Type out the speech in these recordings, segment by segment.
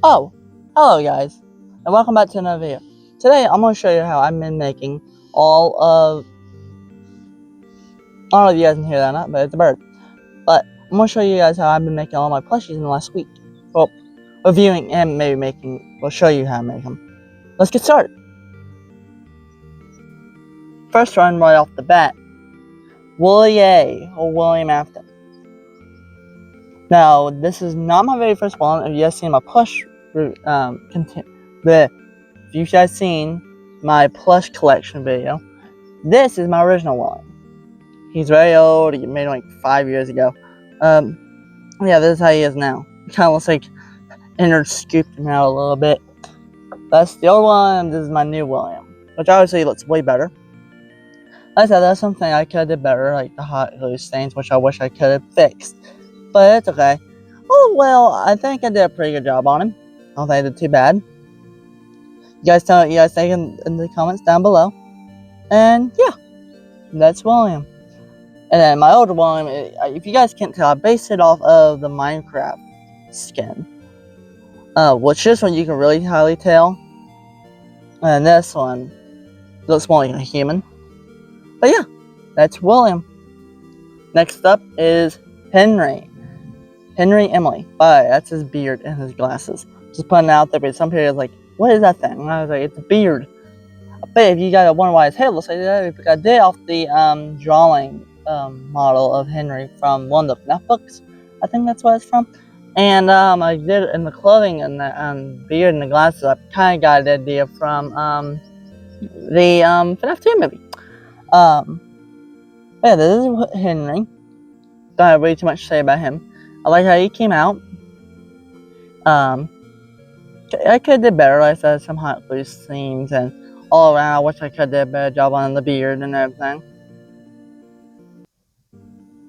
Oh, hello guys, and welcome back to another video. Today I'm going to show you how I've been making all of, I don't know if you guys can hear that or not, but it's a bird. But I'm going to show you guys how I've been making all my plushies in the last week. Well, reviewing and maybe making, we'll show you how to make them. Let's get started. First one right off the bat, Willie A, or William Afton. Now, this is not my very first one. If you guys seen my plush, if you guys seen my plush collection video, this is my original William. He's very old. He made him like 5 years ago. Yeah, this is how he is now. Kind of looks like Innard scooped him out a little bit. That's the old one. This is my new William, which obviously looks way better. Like I said, that's something I could have did better, like the hot glue stains, which I wish I could have fixed. But it's okay. Oh well, I think I did a pretty good job on him. I don't think I did too bad. You guys tell me what you guys think in the comments down below. And yeah, that's William. And then my older one, if you guys can't tell, I based it off of the Minecraft skin. Which this one you can really highly tell. And this one looks more like a human. But yeah, that's William. Next up is Henry. Henry Emily. But that's his beard and his glasses. Just putting it out there, but some people are like, what is that thing? And I was like, it's a beard. But if you guys wonder why his hair looks like that, I did off the drawing model of Henry from one of the FNAF books. I think that's what it's from. And I did it in the clothing and the beard and the glasses. I kind of got the idea from the FNAF 2 movie. Yeah, this is Henry. Don't have way too much to say about him. I like how he came out. I could have did better. Like I said, some hot glue seams and all around. I wish I could have did a better job on the beard and everything.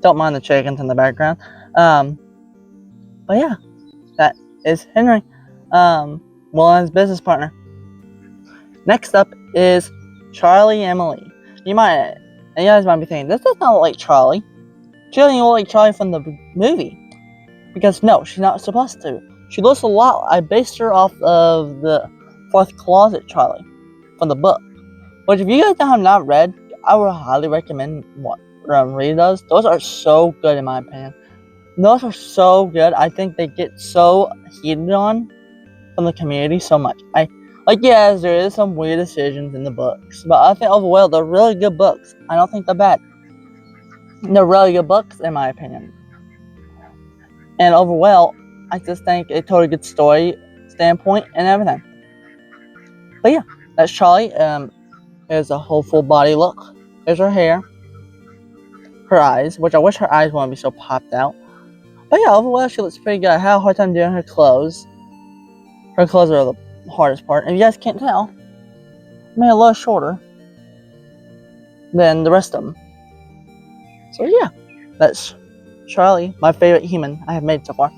Don't mind the chickens in the background. But yeah, that is Henry. William's business partner. Next up is Charlie Emily. You guys might be thinking, this does not look like Charlie. She doesn't even look like Charlie from the movie. Because no, she's not supposed to. She looks a lot. I based her off of the Fourth Closet Charlie from the book. Which if you guys have not read, I would highly recommend read those. Those are so good in my opinion. Those are so good. I think they get so heated on from the community so much. Yes, there is some weird decisions in the books, but I think overall they're really good books. I don't think they're bad. They're really good books in my opinion. And overall, I just think a totally good story standpoint and everything. But yeah, that's Charlie. There's a whole full body look. There's her hair. Her eyes, which I wish her eyes wouldn't be so popped out. But yeah, overall she looks pretty good. I had a hard time doing her clothes. Her clothes are the hardest part. And if you guys can't tell, I made a little shorter than the rest of them. So yeah, that's Charlie, my favorite human I have made so far.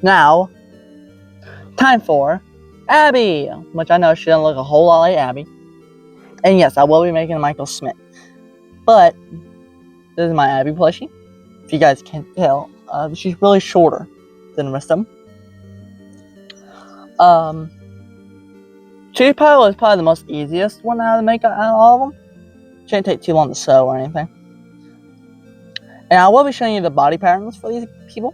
Now, time for Abby, which I know she doesn't look a whole lot like Abby. And yes, I will be making a Michael Smith. But this is my Abby plushie. If you guys can't tell, she's really shorter than the rest of them. She was probably the most easiest one out of the makeup out of all of them. She didn't take too long to sew or anything. And I will be showing you the body patterns for these people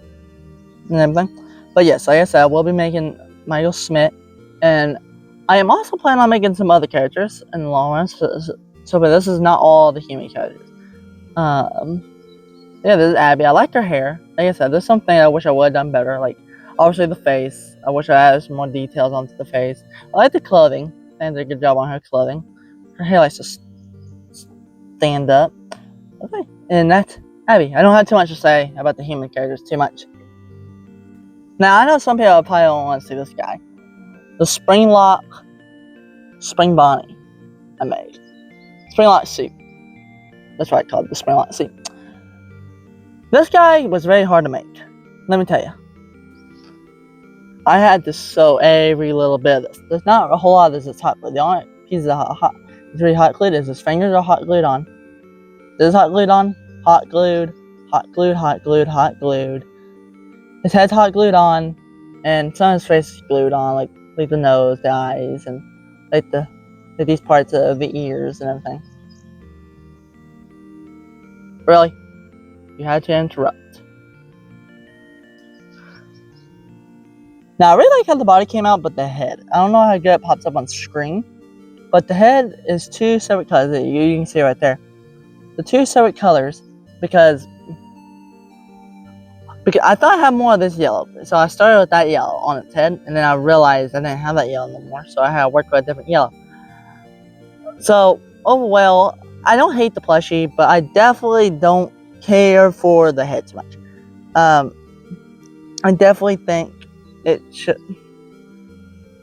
and everything. But yes, like I said, I will be making Michael Smith. And I am also planning on making some other characters in the long run. So but this is not all the human characters. Yeah, this is Abby. I like her hair. Like I said, there's something I wish I would have done better. Like, obviously the face. I wish I had some more details onto the face. I like the clothing. I did a good job on her clothing. Her hair likes to stand up. Okay, and that's Abby. I don't have too much to say about the human characters too much. Now, I know some people probably don't want to see this guy. The Springlock Spring Bonnie I made. Springlock suit. That's what I called it, the Springlock suit. This guy was very hard to make. Let me tell you. I had to sew every little bit of this. There's not a whole lot of this that's hot glued. The only piece of it's really hot glued is his fingers are hot glued on. This is hot glued on. Hot glued, hot glued, hot glued, hot glued. His head's hot glued on, and some of his face is glued on, like the nose, the eyes, and like these parts of the ears and everything. Really? You had to interrupt. Now, I really like how the body came out, but the head. I don't know how good it pops up on screen, but the head is two separate colors. You can see right there. The two separate colors because I thought I had more of this yellow. So I started with that yellow on its head, and then I realized I didn't have that yellow no more, so I had to work with a different yellow. So, overall, I don't hate the plushie, but I definitely don't care for the head too much. I definitely think it should...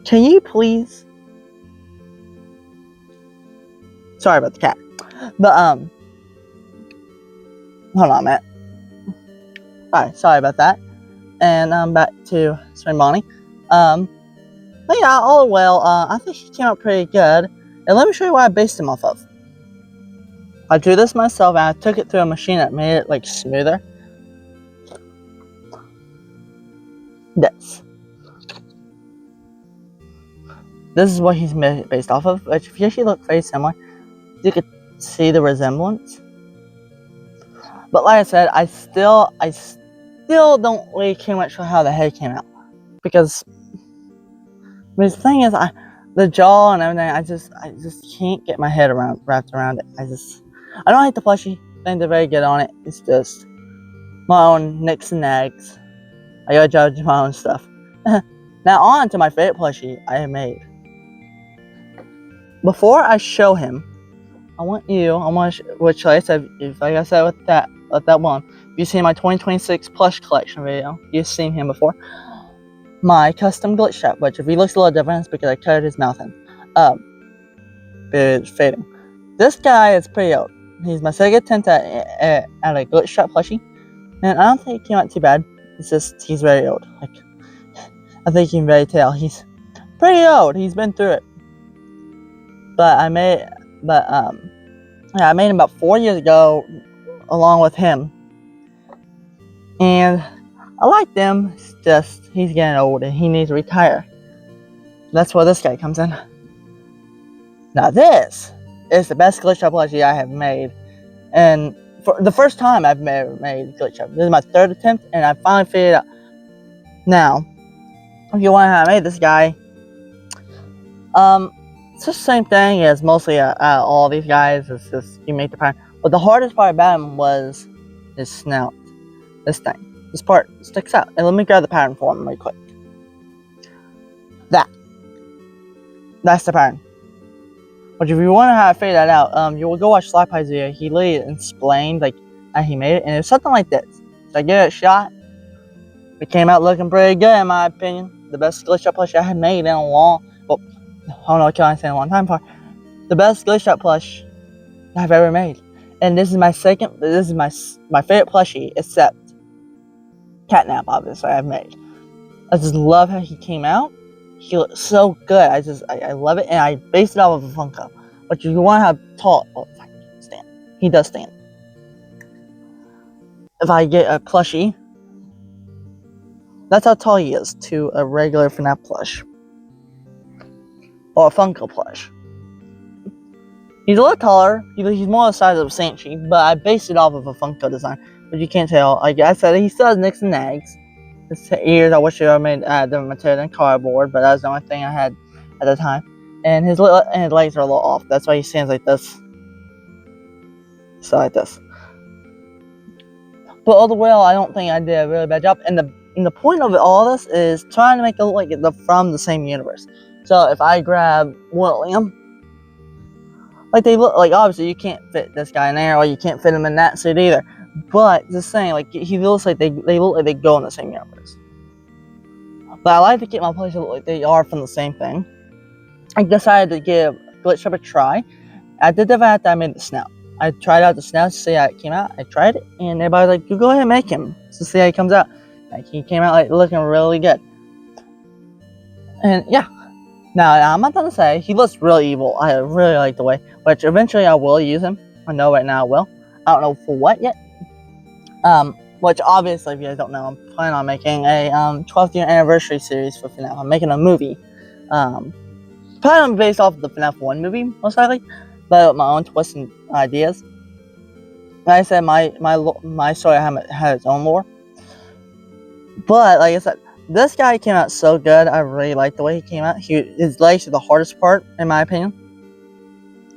Can you please... Sorry about the cat. But, hold on a minute. Alright, sorry about that. And back to Spring Bonnie. But yeah, all well, I think he came out pretty good. And let me show you what I based him off of. I drew this myself and I took it through a machine that made it like smoother. This is what he's based off of, which if you actually look very similar, you could see the resemblance. But like I said, I still don't really care much for how the head came out. Because the thing is, the jaw and everything, I just can't get my head wrapped around it. I don't like the plushie. I think they're very good on it. It's just my own nicks and nags. I gotta judge my own stuff. Now on to my favorite plushie I have made. Before I show him, which like I said, like I said with that one, if you've seen my 2026 plush collection video, you've seen him before. My custom glitch trap, which if he looks a little different, it's because I cut his mouth in. It's fading. This guy is pretty old. He's my second attempt at a glitch trap plushie, and I don't think he came out too bad. It's just he's very old. Like I think you can very tell he's pretty old. He's been through it. But I made him about 4 years ago, along with him, and I like them. It's just he's getting old and he needs to retire. That's where this guy comes in. Now this is the best glitch trap plushie I have made, and for the first time I've made glitch trap. This is my third attempt, and I finally figured it out. Now, if you want to know how I made this guy, it's the same thing as mostly all these guys. It's just you make the pattern. But the hardest part about him was his snout. This thing. This part sticks out. And let me grab the pattern for him really quick. That's the pattern. But if you want to know how I figured that out, you will go watch Slap Pie's video. He literally explained like how he made it, and it's something like this. So I gave it a shot. It came out looking pretty good in my opinion. The best glitch trap plush I have made in a long, well, I don't know what I say in a long time for. The best glitch trap plush I've ever made. And this is my favorite plushie except Catnap, obviously, I've made. I just love how he came out. He looks so good. I love it, and I based it off of a Funko. But if you want to have tall, stand. He does stand. If I get a plushie, that's how tall he is to a regular FNAF plush or a Funko plush. He's a little taller. He's more the size of Sanchi, but I based it off of a Funko design. But you can't tell. Like I said, he still has nicks and nags. His ears, I wish I made them material than cardboard, but that was the only thing I had at the time. And his legs are a little off. That's why he stands like this. So like this. But overall, I don't think I did a really bad job. And the point of all this is trying to make it look like they're from the same universe. So if I grab William, like they look like, obviously you can't fit this guy in there, or you can't fit him in that suit either. But just saying, like he looks like they look like they go in the same universe. But I like to get my players to look like they are from the same thing. I decided to give Glitch Trap a try. I did the fact that I made the snout. I tried out the snout to see how it came out. I tried it, and everybody was like, "You go ahead and make him to see how he comes out." Like he came out like looking really good. And yeah. Now I'm not gonna say he looks really evil. I really like the way, which eventually I will use him. I know right now I will. I don't know for what yet. which obviously, if you guys don't know, I'm planning on making a 12th year anniversary series for FNAF. I'm making a movie, probably based off of the FNAF 1 movie, most likely, but with my own twists and ideas. Like I said, my story had its own lore. But like I said, this guy came out so good. I really liked the way he came out. His legs are the hardest part, in my opinion.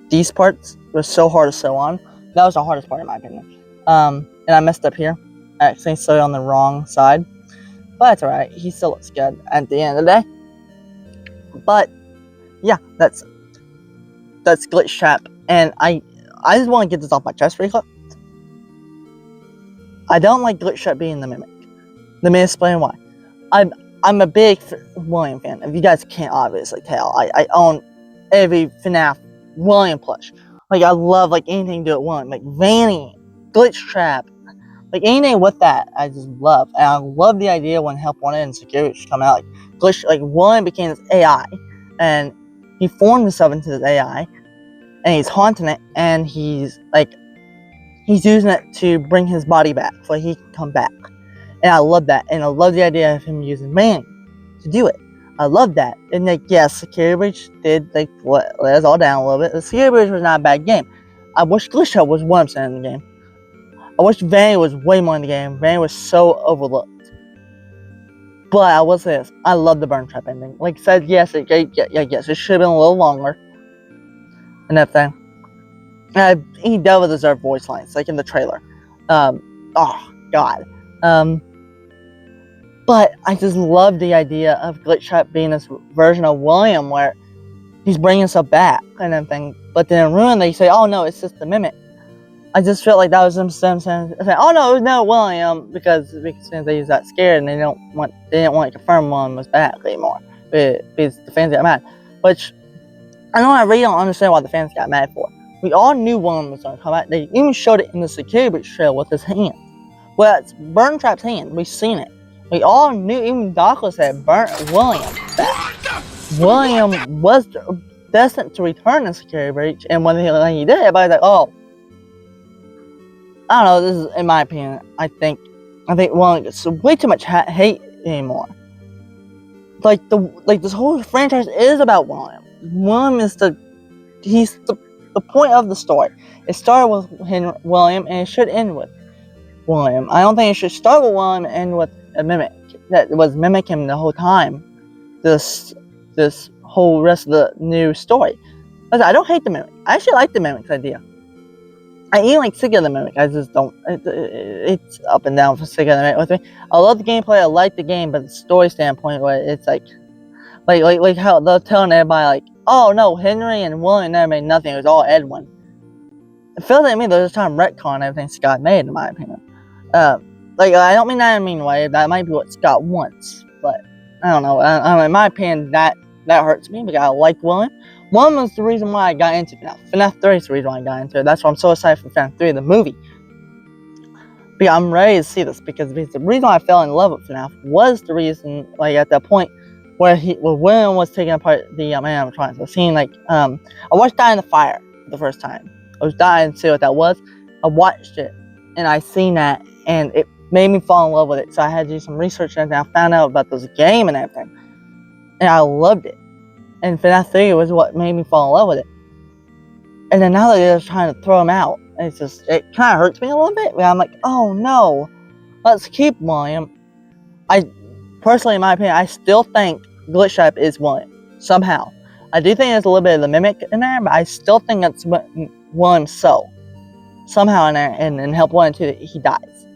These parts were so hard to sew on. That was the hardest part, in my opinion. And I messed up here. I actually sewed on the wrong side. But it's alright. He still looks good at the end of the day. But yeah, that's Glitch Trap. And I just want to get this off my chest really quick. I don't like Glitch Trap being the Mimic. Let me explain why. I'm a big William fan. If you guys can't obviously tell, I own every FNAF William plush. Like, I love, like, anything to do with William. Like, Vanny, Glitch Trap. Like, anything with that, I just love. And I love the idea when Help Wanted and Security come out. Like, William became this AI. And he formed himself into this AI. And he's haunting it. And he's using it to bring his body back. So he can come back. And I love that. And I love the idea of him using Vanny to do it. I love that. And yes, Security Breach did let us all down a little bit. The Security Breach was not a bad game. I wish Glitch Trap was 100% in the game. I wish Vanny was way more in the game. Vanny was so overlooked. But I will say this, I love the Burn Trap ending. Like I said, yes, it should have been a little longer. And everything. He definitely deserved voice lines, like in the trailer. Oh, God. But I just love the idea of Glitch Trap being this version of William where he's bringing himself back and everything. But then in Ruin, they say, oh no, it's just the Mimic. I just felt like that was them saying, oh no, it was no William, because they was that scared and they didn't want to confirm William was back anymore. Because the fans got mad. Which, I really don't understand why the fans got mad for. We all knew William was going to come back. They even showed it in the Security Breach trail with his hand. Well, it's Burn Trap's hand. We've seen it. We all knew, even Doc said, burnt William back. William was destined to return in Security Breach, and when he did, everybody's like, oh. I don't know, this is, in my opinion, I think William gets way too much hate anymore. Like, this whole franchise is about William. William is the point of the story. It started with William, and it should end with William. I don't think it should start with William and end with a Mimic that was mimicking the whole time. This whole rest of the new story. I don't hate the Mimic. I actually like the Mimic's idea. I even like Sick of the Mimic. I just don't. It's up and down for Sick of the Mimic with me. I love the gameplay. I like the game, but the story standpoint, where it's like how they're telling everybody like, oh no, Henry and William never made nothing. It was all Edwin. It feels like me they're just trying to retcon everything Scott made, in my opinion. I don't mean that in a mean way. That might be what Scott wants, but I don't know. In my opinion, that hurts me because I like William. William was the reason why I got into FNAF. FNAF 3 is the reason why I got into it. That's why I'm so excited for FNAF 3, the movie. But I'm ready to see this because the reason why I fell in love with FNAF was the reason, at that point where William was taking apart the animatronics. I was seeing I watched Die in the Fire the first time. I was dying to see what that was. I watched it and I seen that and it made me fall in love with it. So I had to do some research and I found out about this game and everything. And I loved it. And FNAF 3 was what made me fall in love with it. And then now that they're trying to throw him out, it kind of hurts me a little bit. I'm like, oh no, let's keep William. Personally, in my opinion, I still think Glitch Trap is William, somehow. I do think there's a little bit of the Mimic in there, but I still think that's William's soul. Somehow in there, and Help Wanted 2, he dies.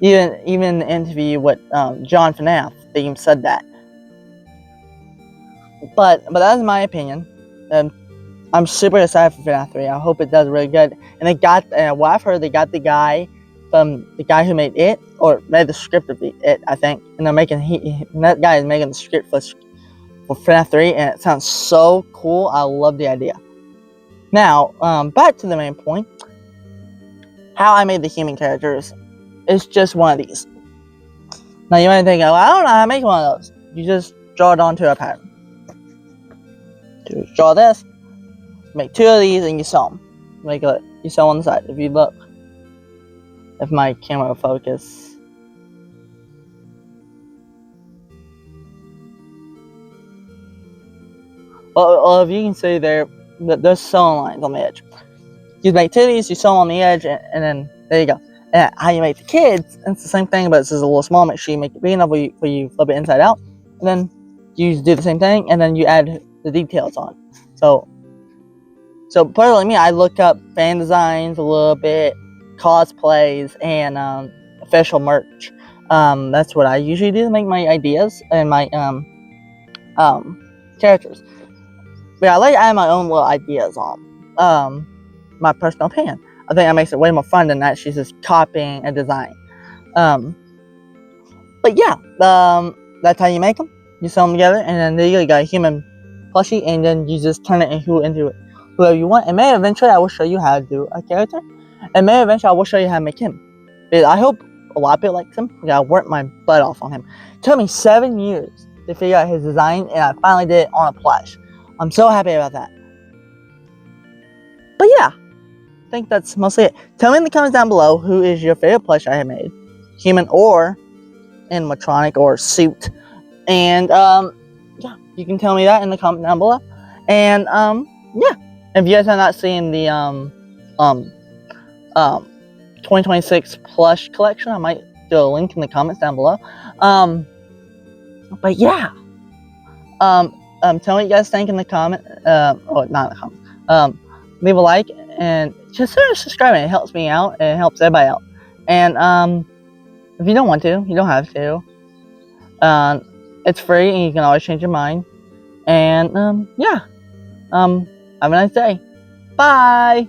Even in the interview with John FNAF, they even said that. But that's my opinion. I'm super excited for FNAF 3. I hope it does really good. And they got, what I've heard, they got the guy who made it, or made the script of it, I think. And they're making, that guy is making the script for FNAF 3, and it sounds so cool. I love the idea. Now, back to the main point. How I made the human characters is just one of these. Now, you might think, I don't know how to make one of those. You just draw it onto a pattern. Just draw this, make 2 of these, and you sew them. You sew on the side. If you look, if my camera will focus, Well, if you can see there's sewing lines on the edge. You make titties, you sew on the edge, and then there you go. And how you make the kids, it's the same thing, but it's just a little small. Make sure you make it big enough where you flip it inside out, and then you do the same thing, and then you add the details on. So personally, me, I look up fan designs a little bit, cosplays, and official merch. That's what I usually do to make my ideas and my characters. But I like adding my own little ideas on. My personal opinion. I think that makes it way more fun than actually just copying a design. But yeah, that's how you make them. You sew them together, and then there you got a human plushie, and then you just turn it into whoever you want. And maybe eventually I will show you how to do a character, and maybe eventually I will show you how to make him. Because I hope a lot of people like him. I worked my butt off on him. It took me 7 years to figure out his design, and I finally did it on a plush. I'm so happy about that. But yeah, I think that's mostly it. Tell me in the comments down below who is your favorite plush I have made, human or animatronic or suit. And yeah, you can tell me that in the comment down below. And yeah, if you guys have not seen the 2026 plush collection, I might do a link in the comments down below. But yeah, tell me what you guys think in the comment. Oh, not in the comments. Leave a like and just subscribe. It helps me out and it helps everybody out. And if you don't want to, you don't have to. It's free and you can always change your mind. And yeah, have a nice day. Bye.